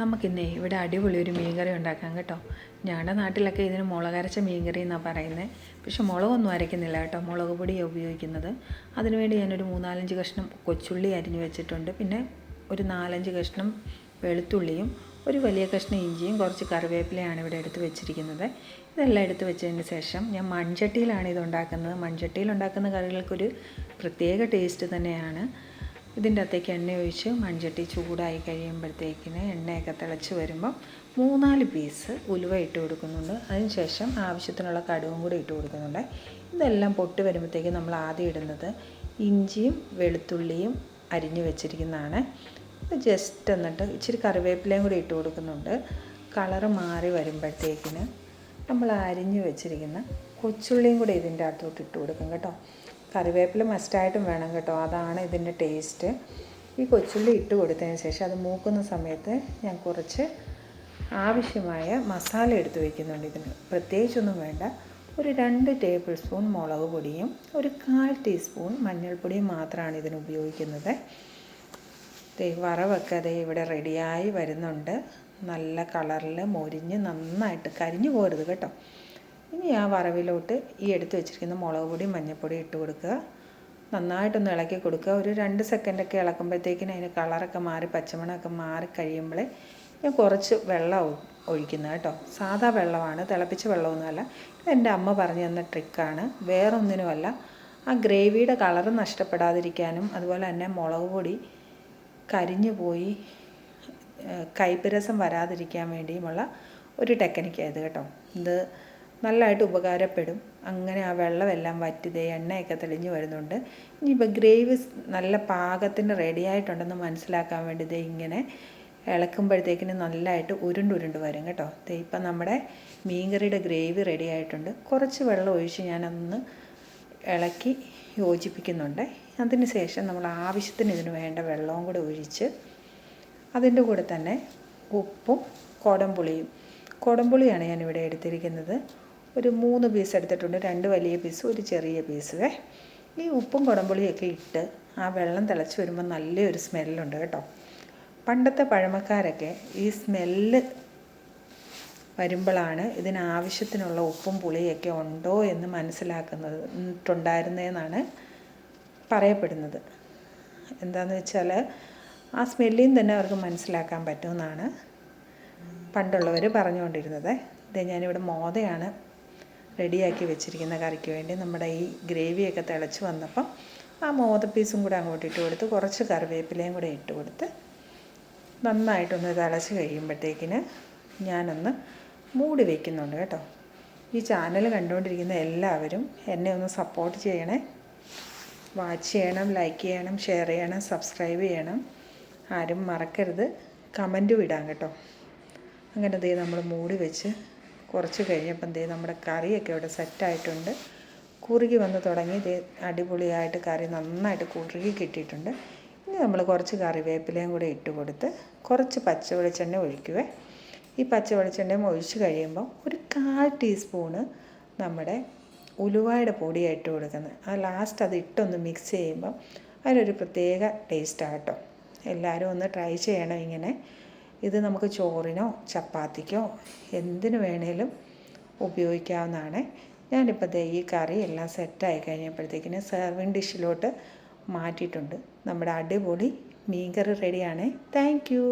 നമുക്കിന്നേ ഇവിടെ അടിപൊളി ഒരു മീൻകറി ഉണ്ടാക്കാം കേട്ടോ. ഞങ്ങളുടെ നാട്ടിലൊക്കെ ഇതിന് മുളകരച്ച മീൻകറി എന്നാണ് പറയുന്നത്. പക്ഷെ മുളകൊന്നും അരയ്ക്കുന്നില്ല കേട്ടോ, മുളക് പൊടിയാണ് ഉപയോഗിക്കുന്നത്. അതിനുവേണ്ടി ഞാനൊരു 3-4 കഷ്ണം കൊച്ചുള്ളി അരിഞ്ഞ് വെച്ചിട്ടുണ്ട്. പിന്നെ ഒരു 4-5 കഷ്ണം വെളുത്തുള്ളിയും ഒരു വലിയ കഷ്ണം ഇഞ്ചിയും കുറച്ച് കറിവേപ്പിലയാണ് ഇവിടെ എടുത്ത് വെച്ചിരിക്കുന്നത്. ഇതെല്ലാം എടുത്ത് വെച്ചതിന് ശേഷം ഞാൻ മൺചട്ടിയിലാണ് ഇതുണ്ടാക്കുന്നത്. മൺചട്ടിയിൽ ഉണ്ടാക്കുന്ന കറികൾക്കൊരു പ്രത്യേക ടേസ്റ്റ് തന്നെയാണ്. ഇതിൻ്റെ അകത്തേക്ക് എണ്ണ ഒഴിച്ച് മൺചട്ടി ചൂടായി കഴിയുമ്പോഴത്തേക്കിന് എണ്ണയൊക്കെ തിളച്ച് വരുമ്പോൾ 3-4 പീസ് ഉലുവ ഇട്ട് കൊടുക്കുന്നുണ്ട്. അതിനുശേഷം ആവശ്യത്തിനുള്ള കടുകും കൂടി ഇട്ട് കൊടുക്കുന്നുണ്ട്. ഇതെല്ലാം പൊട്ടി വരുമ്പോഴത്തേക്ക് നമ്മൾ ആദ്യം ഇടുന്നത് ഇഞ്ചിയും വെളുത്തുള്ളിയും അരിഞ്ഞ് വെച്ചിരിക്കുന്നതാണ്. ഇത് ജസ്റ്റ് എന്നിട്ട് ഇച്ചിരി കറിവേപ്പിലയും കൂടി ഇട്ട് കൊടുക്കുന്നുണ്ട്. കളറ് മാറി വരുമ്പോഴത്തേക്കിന് നമ്മൾ അരിഞ്ഞ് വെച്ചിരിക്കുന്ന കൊച്ചുള്ളിയും കൂടി ഇതിൻ്റെ അകത്തോട്ട് ഇട്ട് കൊടുക്കും കേട്ടോ. കറിവേപ്പില മസ്റ്റായിട്ടും വേണം കേട്ടോ, അതാണ് ഇതിൻ്റെ ടേസ്റ്റ്. ഈ കൊച്ചുള്ളി ഇട്ട് കൊടുത്തതിന് ശേഷം അത് മൂക്കുന്ന സമയത്ത് ഞാൻ കുറച്ച് ആവശ്യമായ മസാല എടുത്ത് വയ്ക്കുന്നുണ്ട്. ഇതിന് പ്രത്യേകിച്ചൊന്നും വേണ്ട. ഒരു 2 ടേബിൾ സ്പൂൺ മുളക് പൊടിയും ഒരു 1/4 ടീസ്പൂൺ മഞ്ഞൾപ്പൊടിയും മാത്രമാണ് ഇതിന് ഉപയോഗിക്കുന്നത്. വറവൊക്കെ അത് ഇവിടെ റെഡിയായി വരുന്നുണ്ട്. നല്ല കളറിൽ മൊരിഞ്ഞ് നന്നായിട്ട് കരിഞ്ഞു പോരുത് കേട്ടോ. ഇനി ആ വറവിലോട്ട് ഈ എടുത്ത് വെച്ചിരിക്കുന്ന മുളക് പൊടി മഞ്ഞൾപ്പൊടി ഇട്ട് കൊടുക്കുക. നന്നായിട്ടൊന്ന് ഇളക്കി കൊടുക്കുക. ഒരു 2 സെക്കൻഡൊക്കെ ഇളക്കുമ്പോഴത്തേക്കിന് അതിന് കളറൊക്കെ മാറി പച്ചമണമൊക്കെ മാറി കഴിയുമ്പോഴേ ഞാൻ കുറച്ച് വെള്ളം ഒഴിക്കുന്നത് കേട്ടോ. സാധാ വെള്ളമാണ്, തിളപ്പിച്ച വെള്ളമൊന്നുമല്ല. ഇതെൻ്റെ അമ്മ പറഞ്ഞു തന്ന ട്രിക്കാണ്, വേറൊന്നിനുമല്ല. ആ ഗ്രേവിയുടെ കളറ് നഷ്ടപ്പെടാതിരിക്കാനും അതുപോലെ തന്നെ മുളക് പൊടി കരിഞ്ഞു പോയി കയ്പ്പ് രസം വരാതിരിക്കാൻ വേണ്ടിയുമുള്ള ഒരു ടെക്നിക്കായത് കേട്ടോ. ഇത് നല്ലതായിട്ട് ഉപകാരപ്പെടും. അങ്ങനെ ആ വെള്ളമെല്ലാം വറ്റിതേ എണ്ണയൊക്കെ തെളിഞ്ഞ് വരുന്നുണ്ട്. ഇനിയിപ്പോൾ ഗ്രേവി നല്ല പാകത്തിന് റെഡിയായിട്ടുണ്ടെന്ന് മനസ്സിലാക്കാൻ വേണ്ടി ദേ ഇങ്ങനെ ഇളക്കുമ്പോഴത്തേക്കിന് നല്ലതായിട്ട് ഉരുണ്ട് വരും കേട്ടോ. ഇപ്പം നമ്മുടെ മീൻകറിയുടെ ഗ്രേവി റെഡി ആയിട്ടുണ്ട്. കുറച്ച് വെള്ളം ഒഴിച്ച് ഞാനൊന്ന് ഇളക്കി യോജിപ്പിക്കുന്നുണ്ട്. അതിന് ശേഷം നമ്മൾ ആവശ്യത്തിന് ഇതിന് വേണ്ട വെള്ളവും കൂടെ ഒഴിച്ച് അതിൻ്റെ കൂടെ തന്നെ ഉപ്പും കുടംപുളിയാണ് ഞാനിവിടെ എടുത്തിരിക്കുന്നത്. ഒരു 3 പീസ് എടുത്തിട്ടുണ്ട്, 2 വലിയ പീസും ഒരു ചെറിയ പീസുവേ. ഈ ഉപ്പും കുടംപുളിയൊക്കെ ഇട്ട് ആ വെള്ളം തിളച്ച് വരുമ്പോൾ നല്ലൊരു സ്മെല്ലുണ്ട് കേട്ടോ. പണ്ടത്തെ പഴമക്കാരൊക്കെ ഈ സ്മെല്ല് വരുമ്പോഴാണ് ഇതിനാവശ്യത്തിനുള്ള ഉപ്പും പുളിയൊക്കെ ഉണ്ടോ എന്ന് മനസ്സിലാക്കുന്നുണ്ടായിരുന്നതെന്നാണ് പറയപ്പെടുന്നത്. എന്താണെന്ന് വെച്ചാൽ ആ സ്മെല്ലിൽ നിന്ന് തന്നെ അവർക്ക് മനസ്സിലാക്കാൻ പറ്റുമെന്നാണ് പണ്ടുള്ളവർ പറഞ്ഞുകൊണ്ടിരുന്നത്. ഇത് ഞാനിവിടെ മോദയാണ് റെഡിയാക്കി വെച്ചിരിക്കുന്ന കറിക്ക് വേണ്ടി. നമ്മുടെ ഈ ഗ്രേവിയൊക്കെ തിളച്ച് വന്നപ്പം ആ മോദ പീസും കൂടെ അങ്ങോട്ട് ഇട്ട് കൊടുത്ത് കുറച്ച് കറിവേപ്പിലയും കൂടെ ഇട്ട് കൊടുത്ത് നന്നായിട്ടൊന്ന് തിളച്ച് കഴിയുമ്പോഴത്തേക്കിന് ഞാനൊന്ന് മൂടി വയ്ക്കുന്നുണ്ട് കേട്ടോ. ഈ ചാനൽ കണ്ടുകൊണ്ടിരിക്കുന്ന എല്ലാവരും എന്നെ ഒന്ന് സപ്പോർട്ട് ചെയ്യണേ. വാച്ച് ചെയ്യണം, ലൈക്ക് ചെയ്യണം, ഷെയർ ചെയ്യണം, സബ്സ്ക്രൈബ് ചെയ്യണം. ആരും മറക്കരുത്. കമൻറ്റും ഇടാം കേട്ടോ. അങ്ങനെ ദേ നമ്മൾ മൂടി വെച്ച് കുറച്ച് കഴിഞ്ഞപ്പം ദേ നമ്മുടെ കറിയൊക്കെ ഇവിടെ സെറ്റായിട്ടുണ്ട്. കുറുകി വന്ന് തുടങ്ങി. ദേ അടിപൊളിയായിട്ട് കറി നന്നായിട്ട് കുറുകി കിട്ടിയിട്ടുണ്ട്. ഇനി നമ്മൾ കുറച്ച് കറിവേപ്പിലയും കൂടെ ഇട്ട് കൊടുത്ത് കുറച്ച് പച്ച വെളിച്ചെണ്ണ ഒഴിക്കുവേ. ഈ പച്ച വെളിച്ചെണ്ണയും ഒഴിച്ച് കഴിയുമ്പോൾ ഒരു 1/4 ടീസ്പൂണ് നമ്മുടെ ഉലുവയുടെ പൊടിയാണ് ഇട്ട് കൊടുക്കുന്നത്. ആ ലാസ്റ്റ് അത് ഇട്ടൊന്ന് മിക്സ് ചെയ്യുമ്പം അതിനൊരു പ്രത്യേക ടേസ്റ്റാണ് കേട്ടോ. എല്ലാവരും ഒന്ന് ട്രൈ ചെയ്യണം ഇങ്ങനെ. ഇത് നമുക്ക് ചോറിനോ ചപ്പാത്തിക്കോ എന്തിനു വേണേലും ഉപയോഗിക്കാവുന്നതാണ്. ഞാനിപ്പോൾ ദേ ഈ കറി എല്ലാം സെറ്റായി കഴിഞ്ഞപ്പോഴത്തേക്കിന് സെർവിങ് ഡിഷിലോട്ട് മാറ്റിയിട്ടുണ്ട്. നമ്മുടെ അടിപൊളി മീൻകറി റെഡിയാണ്. Thank you.